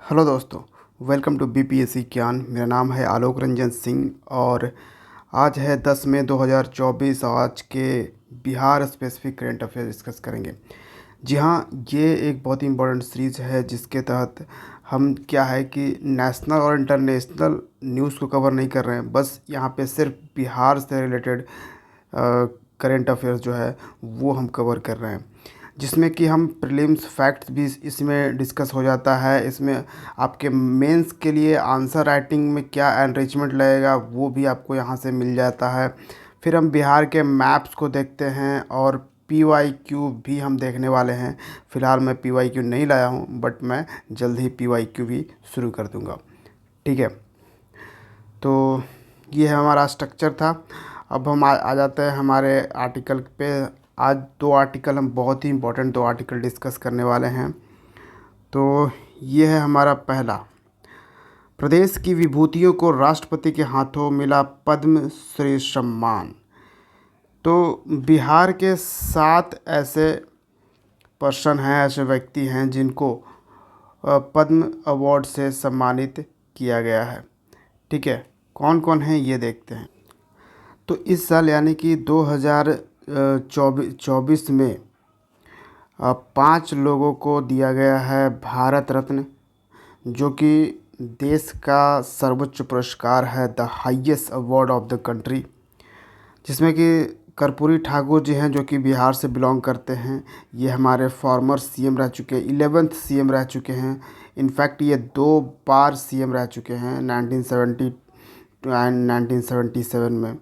Hello दोस्तों। Welcome to BPSC ज्ञान। मेरा नाम है आलोक रंजन सिंह और आज है 10 मई 2024। आज के Bihar specific current affair discuss करेंगे। जी हाँ, ये एक बहुत ही इम्पोर्टेंट सीरीज़ है जिसके तहत हम क्या है कि नेशनल और इंटरनेशनल न्यूज़ को कवर नहीं कर रहे हैं, बस यहाँ पे सिर्फ बिहार से रिलेटेड करंट अफेयर्स जो है वो हम कवर कर रहे हैं, जिसमें कि हम प्रीलिम्स फैक्ट्स भी इसमें डिस्कस हो जाता है। इसमें आपके मेंस के लिए आंसर राइटिंग में क्या एनरिचमेंट लगेगा वो भी आपको यहाँ से मिल जाता है। फिर हम बिहार के मैप्स को देखते हैं और पीवाईक्यू भी हम देखने वाले हैं। फ़िलहाल मैं पीवाईक्यू नहीं लाया हूँ, बट मैं जल्द ही पीवाईक्यू भी शुरू कर दूँगा। ठीक है, तो ये है हमारा स्ट्रक्चर था। अब हम आ जाते हैं हमारे आर्टिकल पे। आज दो आर्टिकल हम बहुत ही इम्पोर्टेंट दो आर्टिकल डिस्कस करने वाले हैं। तो ये है हमारा पहला, प्रदेश की विभूतियों को राष्ट्रपति के हाथों मिला पद्म श्री सम्मान। तो बिहार के 7 ऐसे पर्सन हैं, ऐसे व्यक्ति हैं जिनको पद्म अवार्ड से सम्मानित किया गया है। ठीक है, कौन कौन है ये देखते हैं। तो इस साल यानी कि 2024 में 5 लोगों को दिया गया है भारत रत्न, जो कि देश का सर्वोच्च पुरस्कार है, the highest award of the country, जिसमें कि कर्पूरी ठाकुर जी हैं जो कि बिहार से बिलोंग करते हैं। ये हमारे फॉर्मर सीएम रह चुके हैं, 11th सीएम रह चुके हैं। इनफैक्ट ये 2 बार सीएम रह चुके हैं, 1970 एंड 1977 में।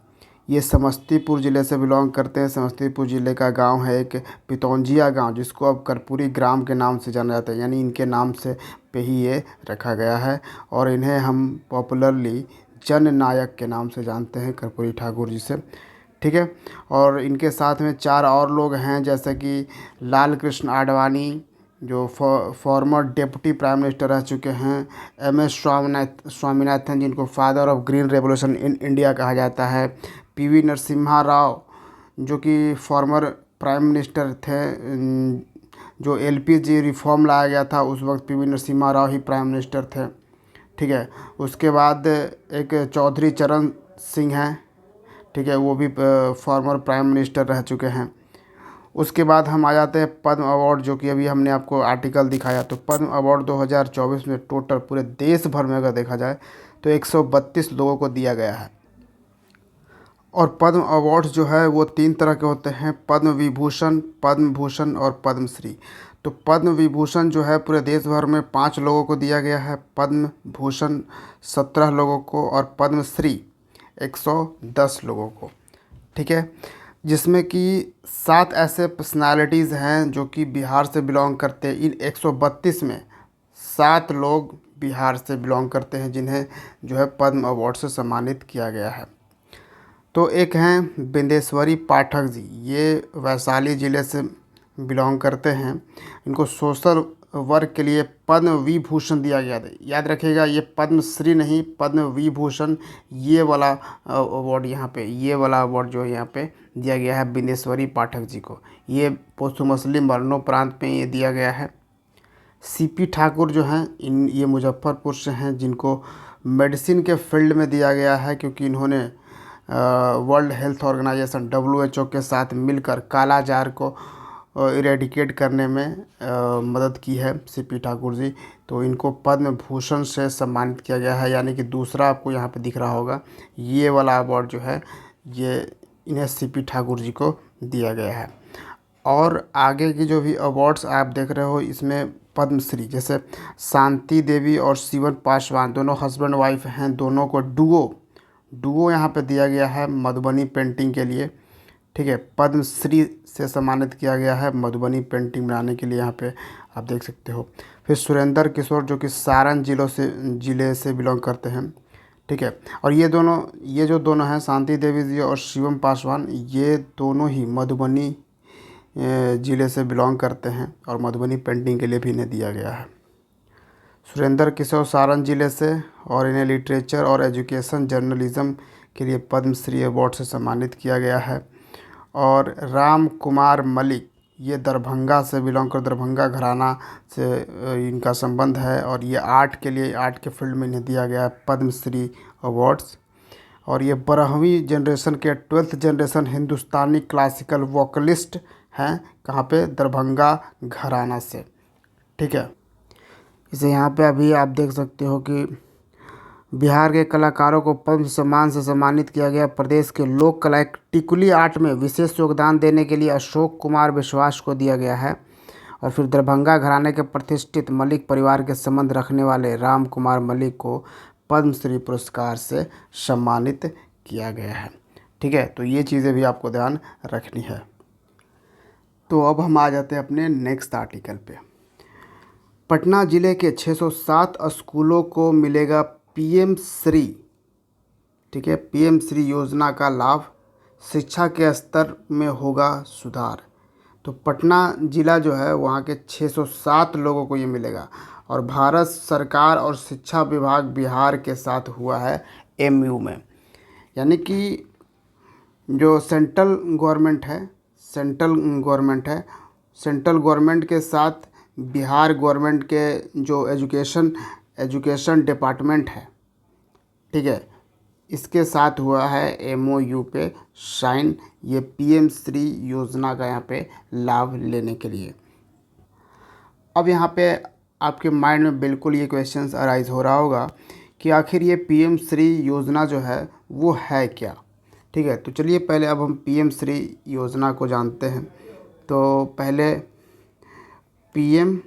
ये समस्तीपुर ज़िले से बिलोंग करते हैं। समस्तीपुर ज़िले का गांव है एक पितौंजिया गांव, जिसको अब कर्पूरी ग्राम के नाम से जाना जाता है, यानी इनके नाम से पे ही ये रखा गया है। और इन्हें हम पॉपुलरली जन नायक के नाम से जानते हैं, कर्पूरी ठाकुर जी से। ठीक है, और इनके साथ में 4 और लोग हैं, जैसे कि लाल कृष्ण आडवाणी जो फॉर्मर डिप्टी प्राइम मिनिस्टर रह चुके हैं। एम एस स्वामीनाथन जिनको father of green revolution in India कहा जाता है। पीवी नरसिम्हा राव जो कि फॉर्मर प्राइम मिनिस्टर थे, जो एलपीजी रिफॉर्म लाया गया था उस वक्त पीवी नरसिम्हा राव ही प्राइम मिनिस्टर थे। ठीक है, उसके बाद एक चौधरी चरण सिंह हैं। ठीक है, वो भी फॉर्मर प्राइम मिनिस्टर रह चुके हैं। उसके बाद हम आ जाते हैं पद्म अवार्ड, जो कि अभी हमने आपको आर्टिकल दिखाया। तो पद्म अवार्ड 2024 में टोटल पूरे देश भर में अगर देखा जाए तो 132 लोगों को दिया गया है। और पद्म अवार्ड्स जो है वो 3 तरह के होते हैं, पद्म विभूषण, पद्म भूषण और पद्मश्री। तो पद्म विभूषण जो है पूरे देश भर में 5 लोगों को दिया गया है, पद्म भूषण 17 लोगों को और पद्मश्री 110 लोगों को। ठीक है, जिसमें कि 7 ऐसे पर्सनालिटीज़ हैं जो कि बिहार से बिलोंग करते हैं। इन 132 में 7 लोग बिहार से बिलोंग करते हैं जिन्हें जो है पद्म अवार्ड से सम्मानित किया गया है। तो एक हैं बिंदेश्वरी पाठक जी, ये वैशाली ज़िले से बिलोंग करते हैं। इनको सोशल वर्क के लिए पद्म विभूषण दिया गया था। याद रखिएगा, ये पद्मश्री नहीं, पद्म विभूषण ये वाला अवार्ड यहाँ पे, ये वाला अवार्ड जो है यहाँ पे दिया गया है बिंदेश्वरी पाठक जी को। ये पोस्टुमसली मरणोपरांत में ये दिया गया है। सीपी ठाकुर जो हैं ये मुजफ्फरपुर से हैं, जिनको मेडिसिन के फील्ड में दिया गया है, क्योंकि इन्होंने वर्ल्ड हेल्थ ऑर्गेनाइजेशन WHO के साथ मिलकर कालाजार को इरेडिकेट करने में मदद की है सीपी ठाकुर जी। तो इनको पद्म भूषण से सम्मानित किया गया है, यानी कि दूसरा आपको यहाँ पे दिख रहा होगा, ये वाला अवार्ड जो है ये इन्हें सीपी ठाकुर जी को दिया गया है। और आगे की जो भी अवार्ड्स आप देख रहे हो इसमें पद्मश्री, जैसे शांति देवी और शिवन पासवान दोनों हस्बैंड वाइफ हैं, दोनों को डुओ यहाँ पे दिया गया है मधुबनी पेंटिंग के लिए। ठीक है, पद्मश्री से सम्मानित किया गया है मधुबनी पेंटिंग बनाने के लिए, यहाँ पे आप देख सकते हो। फिर सुरेंद्र किशोर जो कि सारण ज़िले से बिलोंग करते हैं। ठीक है, और ये जो दोनों हैं शांति देवी जी और शिवम पासवान, ये दोनों ही मधुबनी ज़िले से बिलोंग करते हैं और मधुबनी पेंटिंग के लिए भी इन्हें दिया गया है। सुरेंद्र किशोर सारण ज़िले से, और इन्हें लिटरेचर और एजुकेशन जर्नलिज़म के लिए पद्मश्री अवार्ड से सम्मानित किया गया है। और राम कुमार मलिक ये दरभंगा से बिलोंग कर, दरभंगा घराना से इनका संबंध है। और ये आर्ट के लिए, आर्ट के फील्ड में इन्हें दिया गया है पद्मश्री अवार्ड्स। और ये 12वीं जनरेशन के 12th जनरेशन हिंदुस्तानी क्लासिकल वोकलिस्ट हैं। कहाँ पे? दरभंगा घराना से। ठीक है। इसे यहाँ पे अभी आप देख सकते हो कि बिहार के कलाकारों को पद्म सम्मान से सम्मानित किया गया। प्रदेश के लोक कला टिकुली आर्ट में विशेष योगदान देने के लिए अशोक कुमार विश्वास को दिया गया है। और फिर दरभंगा घराने के प्रतिष्ठित मलिक परिवार के संबंध रखने वाले राम कुमार मलिक को पद्मश्री पुरस्कार से सम्मानित किया गया है। ठीक है, तो ये चीज़ें भी आपको ध्यान रखनी है। तो अब हम आ जाते हैं अपने नेक्स्ट आर्टिकल पे। पटना जिले के 607 स्कूलों को मिलेगा पीएम श्री। ठीक है, पीएम श्री योजना का लाभ, शिक्षा के स्तर में होगा सुधार। तो पटना ज़िला जो है वहाँ के 607 लोगों को ये मिलेगा। और भारत सरकार और शिक्षा विभाग बिहार के साथ हुआ है एमयू में। यानी कि जो सेंट्रल गवर्नमेंट है, सेंट्रल गवर्नमेंट के साथ बिहार गवर्नमेंट के जो एजुकेशन डिपार्टमेंट है, ठीक है, इसके साथ हुआ है एमओयू पे साइन, ये पीएम श्री योजना का यहाँ पे लाभ लेने के लिए। अब यहाँ पे आपके माइंड में बिल्कुल ये क्वेश्चंस अराइज हो रहा होगा कि आखिर ये पीएम श्री योजना जो है वो है क्या। ठीक है, तो चलिए पहले अब हम पीएम श्री योजना को जानते हैं। तो पहले पीएम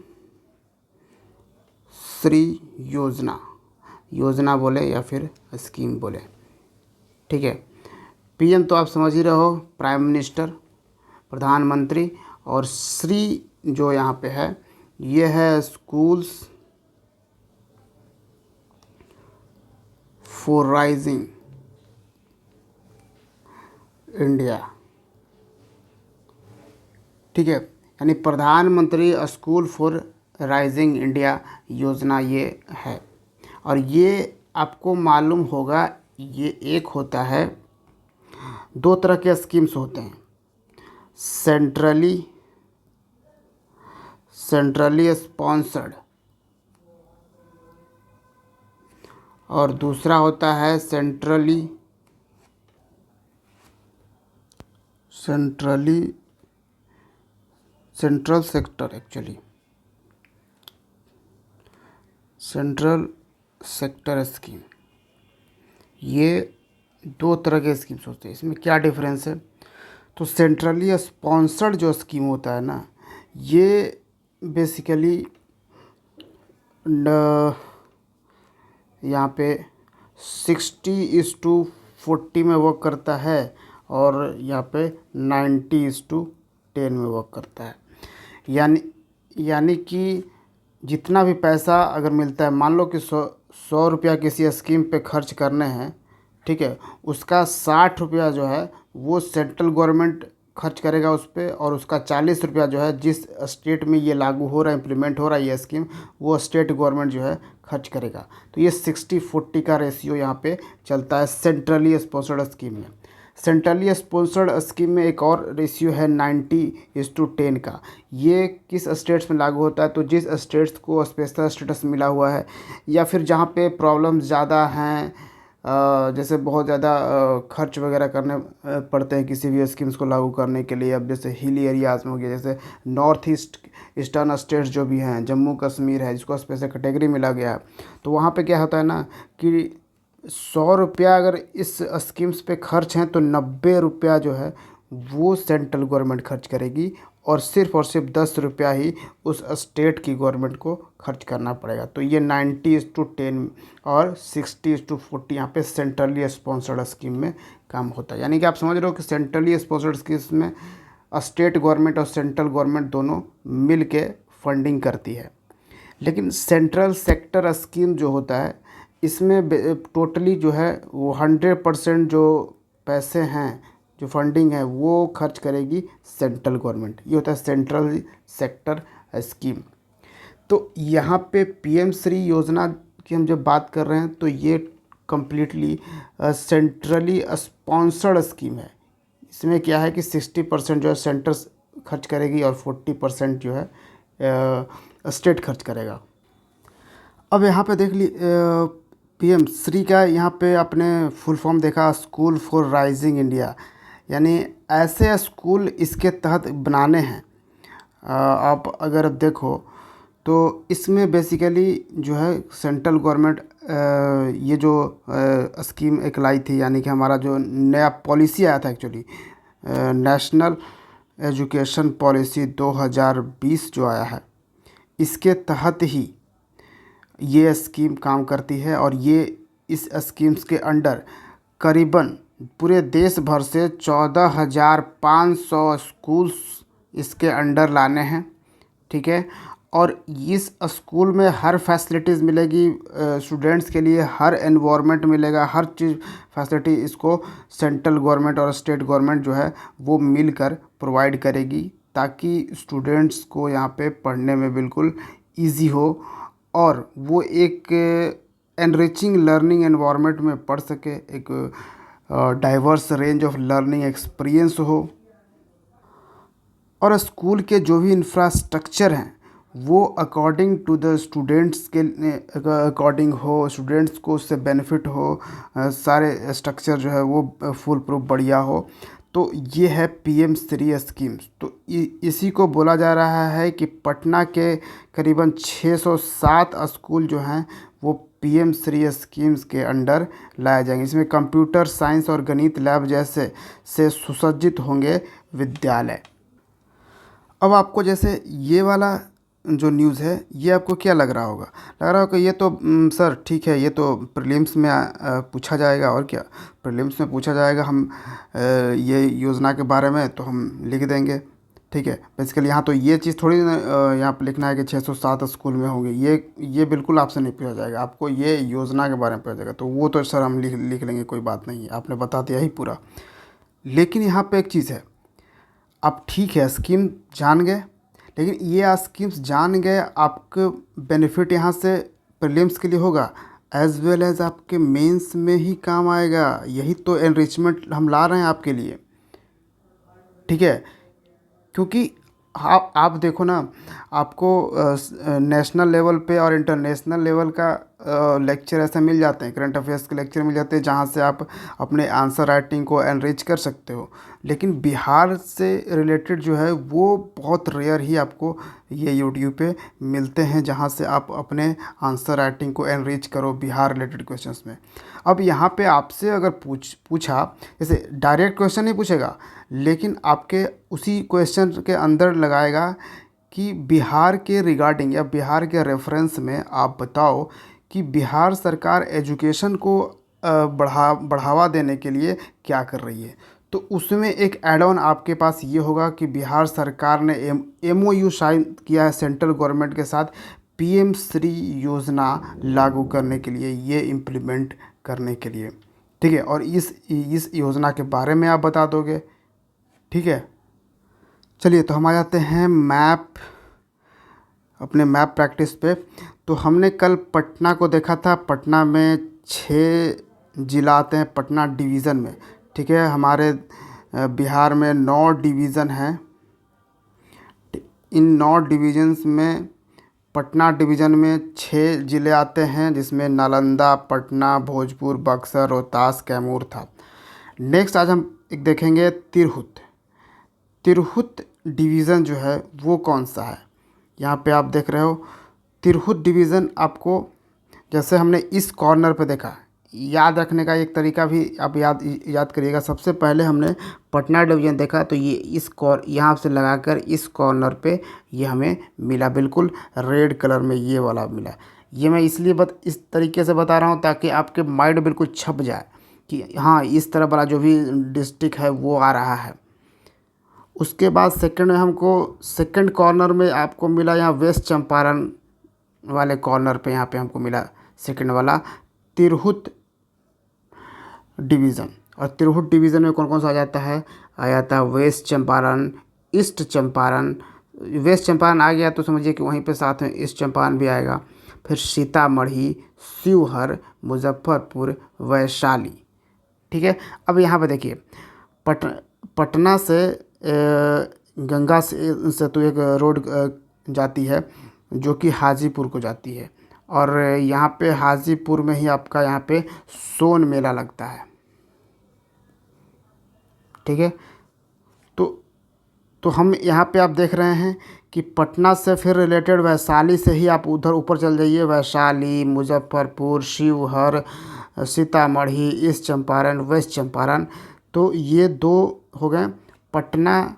श्री योजना बोले या फिर स्कीम बोले। ठीक है, पीएम तो आप समझ ही रहे हो, प्राइम मिनिस्टर, प्रधानमंत्री। और श्री जो यहाँ पे है ये है स्कूल्स फॉर राइजिंग इंडिया। ठीक है, यानी प्रधानमंत्री स्कूल फॉर राइजिंग इंडिया योजना ये है। और ये आपको मालूम होगा, ये एक होता है, दो तरह के स्कीम्स होते हैं, सेंट्रली स्पॉन्सर्ड और दूसरा होता है सेंट्रल सेक्टर स्कीम। ये दो तरह के स्कीम्स होते हैं। इसमें क्या डिफरेंस है? तो सेंट्रली स्पॉन्सर्ड जो स्कीम होता है ना, ये बेसिकली यहाँ पे 60:40 में वर्क करता है और यहाँ पे 90:10 में वर्क करता है। यानी कि जितना भी पैसा अगर मिलता है, मान लो कि 100 रुपया किसी स्कीम पे खर्च करने हैं, ठीक है, उसका 60 रुपया जो है वो सेंट्रल गवर्नमेंट खर्च करेगा उस पर, और उसका 40 रुपया जो है जिस स्टेट में ये लागू हो रहा है, इम्प्लीमेंट हो रहा है ये स्कीम, वो स्टेट गवर्नमेंट जो है खर्च करेगा। तो ये 60-40 का रेशियो यहाँ पे चलता है सेंट्रली स्पॉन्सर्ड स्कीम में। सेंट्रली स्पॉन्सर्ड स्कीम में एक और रेशियो है 90:10 का। ये किस स्टेट्स में लागू होता है? तो जिस स्टेट्स को स्पेशल स्टेटस मिला हुआ है या फिर जहाँ पे प्रॉब्लम्स ज़्यादा हैं, जैसे बहुत ज़्यादा खर्च वगैरह करने पड़ते हैं किसी भी स्कीम्स को लागू करने के लिए। अब जैसे हिल एरियाज़ में हो गया, जैसे नॉर्थ ईस्टर्न स्टेट्स जो भी हैं, जम्मू कश्मीर है जिसको स्पेशल कैटेगरी मिला गया है, तो वहाँ पे क्या होता है ना कि 100 रुपया अगर इस स्कीम्स पे खर्च हैं तो 90 रुपया जो है वो सेंट्रल गवर्नमेंट खर्च करेगी और सिर्फ 10 रुपया ही उस स्टेट की गवर्नमेंट को खर्च करना पड़ेगा। तो ये 90:10 और 60:40 यहाँ पे सेंट्रली स्पॉन्सर्ड स्कीम में काम होता है। यानी कि आप समझ रहे हो कि सेंट्रली स्पॉन्सर्ड स्कीम्स में स्टेट गवर्नमेंट और सेंट्रल गवर्नमेंट दोनों मिल के फंडिंग करती है। लेकिन सेंट्रल सेक्टर स्कीम जो होता है, इसमें टोटली जो है वो 100% जो पैसे हैं, जो फंडिंग है, वो खर्च करेगी सेंट्रल गवर्नमेंट। ये होता है सेंट्रल सेक्टर स्कीम। तो यहाँ पे पीएम श्री योजना की हम जब बात कर रहे हैं तो ये कम्प्लीटली सेंट्रली स्पॉन्सर्ड स्कीम है। इसमें क्या है कि 60% जो है सेंट्रल खर्च करेगी और 40% जो है स्टेट खर्च करेगा। अब यहाँ पे देख ली पीएम श्री का यहाँ पे आपने फुल फॉर्म देखा, स्कूल फॉर राइजिंग इंडिया, यानी ऐसे स्कूल इसके तहत बनाने हैं। आप अगर देखो तो इसमें बेसिकली जो है सेंट्रल गवर्नमेंट ये जो स्कीम एक लाई थी, यानी कि हमारा जो नया पॉलिसी आया था एक्चुअली, नेशनल एजुकेशन पॉलिसी 2020 जो आया है, इसके तहत ही ये स्कीम काम करती है। और ये इस स्कीम्स के अंडर करीबन पूरे देश भर से 14,500 स्कूल्स इसके अंडर लाने हैं, ठीक है। और इस स्कूल में हर फैसिलिटीज़ मिलेगी स्टूडेंट्स के लिए, हर एनवायरनमेंट मिलेगा, हर चीज़ फैसिलिटी इसको सेंट्रल गवर्नमेंट और स्टेट गवर्नमेंट जो है वो मिलकर प्रोवाइड करेगी, ताकि स्टूडेंट्स को यहाँ पे पढ़ने में बिल्कुल इजी हो और वो एक एनरिचिंग लर्निंग एनवायरनमेंट में पढ़ सके, एक diverse range of learning experience हो। और स्कूल के जो भी इंफ्रास्ट्रक्चर हैं वो अकॉर्डिंग टू द स्टूडेंट्स के अकॉर्डिंग हो, स्टूडेंट्स को उससे बेनिफिट हो, सारे स्ट्रक्चर जो है वो फुल प्रूफ बढ़िया हो। तो ये है पीएम श्री स्कीम्स। तो इसी को बोला जा रहा है कि पटना के करीबन 607 स्कूल जो हैं वो पीएम श्री स्कीम्स के अंडर लाए जाएंगे। इसमें कंप्यूटर साइंस और गणित लैब जैसे से सुसज्जित होंगे विद्यालय। अब आपको जैसे ये वाला जो न्यूज़ है ये आपको क्या लग रहा होगा? लग रहा होगा ये तो सर ठीक है, ये तो प्रीलिम्स में पूछा जाएगा, और क्या प्रीलिम्स में पूछा जाएगा, हम ये योजना के बारे में तो हम लिख देंगे, ठीक है। बेसिकली यहाँ तो ये चीज़ थोड़ी यहाँ पर लिखना है कि 607 स्कूल में होंगे, ये बिल्कुल आपसे नहीं पूछा जाएगा, आपको ये योजना के बारे में पूछा जाएगा। तो वो तो सर हम लिख लेंगे, कोई बात नहीं है, आपने बता दिया ही पूरा। लेकिन यहाँ पर एक चीज़ है, आप ठीक है स्कीम जान गए, लेकिन ये स्कीम्स जान गए, आपके बेनिफिट यहाँ से प्रीलिम्स के लिए होगा एज वेल एज आपके मेंस में ही काम आएगा। यही तो एनरिचमेंट हम ला रहे हैं आपके लिए, ठीक है। क्योंकि आप देखो ना, आपको नेशनल लेवल पे और इंटरनेशनल लेवल का लेक्चर ऐसे मिल जाते हैं, करंट अफेयर्स के लेक्चर मिल जाते हैं, जहाँ से आप अपने आंसर राइटिंग को एनरिच कर सकते हो। लेकिन बिहार से रिलेटेड जो है वो बहुत रेयर ही आपको ये यूट्यूब पे मिलते हैं, जहाँ से आप अपने आंसर राइटिंग को एनरिच करो बिहार रिलेटेड क्वेश्चंस में। अब यहाँ पे आपसे अगर पूछा, जैसे डायरेक्ट क्वेश्चन नहीं पूछेगा, लेकिन आपके उसी क्वेश्चन के अंदर लगाएगा कि बिहार के रिगार्डिंग या बिहार के रेफरेंस में आप बताओ कि बिहार सरकार एजुकेशन को बढ़ावा देने के लिए क्या कर रही है। तो उसमें एक ऐड ऑन आपके पास ये होगा कि बिहार सरकार ने MOU साइन किया है सेंट्रल गवर्नमेंट के साथ पीएम श्री योजना लागू करने के लिए, ये इम्प्लीमेंट करने के लिए, ठीक है। और इस योजना के बारे में आप बता दोगे, ठीक है। चलिए तो हम आ जाते हैं अपने मैप प्रैक्टिस पे। तो हमने कल पटना को देखा था। पटना में 6 ज़िला आते हैं पटना डिवीज़न में, ठीक है। हमारे बिहार में 9 डिवीज़न हैं। इन 9 डिवीज़न्स में पटना डिवीज़न में 6 ज़िले आते हैं, जिसमें नालंदा, पटना, भोजपुर, बक्सर, रोहतास, कैमूर था। नेक्स्ट आज हम एक देखेंगे तिरहुत डिवीज़न जो है वो कौन सा है। यहाँ पे आप देख रहे हो तिरहुत डिवीज़न। आपको जैसे हमने इस कॉर्नर पे देखा, याद रखने का एक तरीका भी आप याद करिएगा। सबसे पहले हमने पटना डिवीज़न देखा, तो ये यहाँ से लगाकर इस कॉर्नर पे ये हमें मिला, बिल्कुल रेड कलर में ये वाला मिला। ये मैं इसलिए इस तरीके से बता रहा हूँ ताकि आपके माइंड बिल्कुल छप जाए कि हाँ इस तरह वाला जो भी डिस्ट्रिक्ट है वो आ रहा है। उसके बाद सेकंड में हमको सेकंड कॉर्नर में आपको मिला यहाँ वेस्ट चंपारण वाले कॉर्नर पे, यहाँ पे हमको मिला सेकंड वाला तिरहुत डिवीज़न। और तिरहुत डिवीज़न में कौन कौन सा आ जाता है west Champaran, east Champaran. West Champaran आ गया तो समझिए कि वहीं पे साथ में ईस्ट चंपारण भी आएगा। फिर सीतामढ़ी, शिवहर, मुजफ्फरपुर, वैशाली, ठीक है। अब यहाँ पे देखिए पटना से गंगा से तो एक रोड जाती है जो कि हाजीपुर को जाती है, और यहाँ पे हाजीपुर में ही आपका यहाँ पे सोन मेला लगता है। ठीक है। तो तो हम यहाँ पे आप देख रहे हैं कि पटना से फिर रिलेटेड वैशाली से ही आप उधर ऊपर चल जाइए, वैशाली, मुजफ्फरपुर, शिवहर, सीतामढ़ी, ईस्ट चंपारण, वेस्ट चंपारण। तो ये 2 हो गए। पटना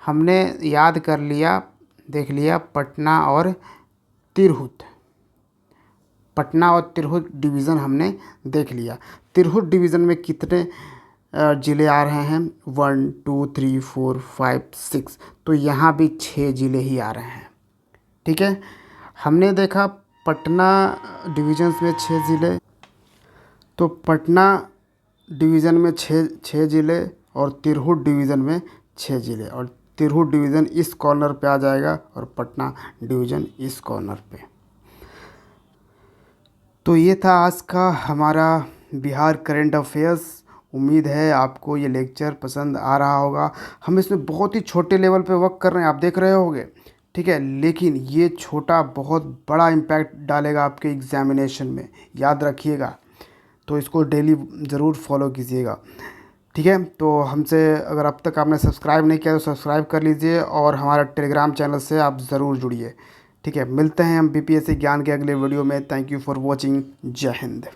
हमने याद कर लिया, देख लिया, पटना और तिरहुत। पटना और तिरहुत डिवीज़न हमने देख लिया। तिरहुत डिवीज़न में कितने ज़िले आ रहे हैं? 1 2 3 4 5 6। तो यहाँ भी 6 ज़िले ही आ रहे हैं। ठीक है। हमने देखा पटना डिवीज़न्स में 6 ज़िले, तो पटना डिवीज़न में 6 ज़िले और तिरहुत डिवीज़न में 6 ज़िले, और तिरहुत डिवीज़न इस कॉर्नर पे आ जाएगा और पटना डिवीज़न इस कॉर्नर पे। तो ये था आज का हमारा बिहार करंट अफेयर्स। उम्मीद है आपको ये लेक्चर पसंद आ रहा होगा। हम इसमें बहुत ही छोटे लेवल पे वर्क कर रहे हैं, आप देख रहे होंगे। ठीक है, लेकिन ये छोटा बहुत बड़ा इम्पैक्ट डालेगा आपके एग्जामिनेशन में, याद रखिएगा। तो इसको डेली ज़रूर फॉलो कीजिएगा। ठीक है। तो हमसे अगर अब तक आपने सब्सक्राइब नहीं किया तो सब्सक्राइब कर लीजिए, और हमारा टेलीग्राम चैनल से आप ज़रूर जुड़िए। ठीक है, मिलते हैं हम बीपीएससी ज्ञान के अगले वीडियो में। Thank you for watching. जय हिंद।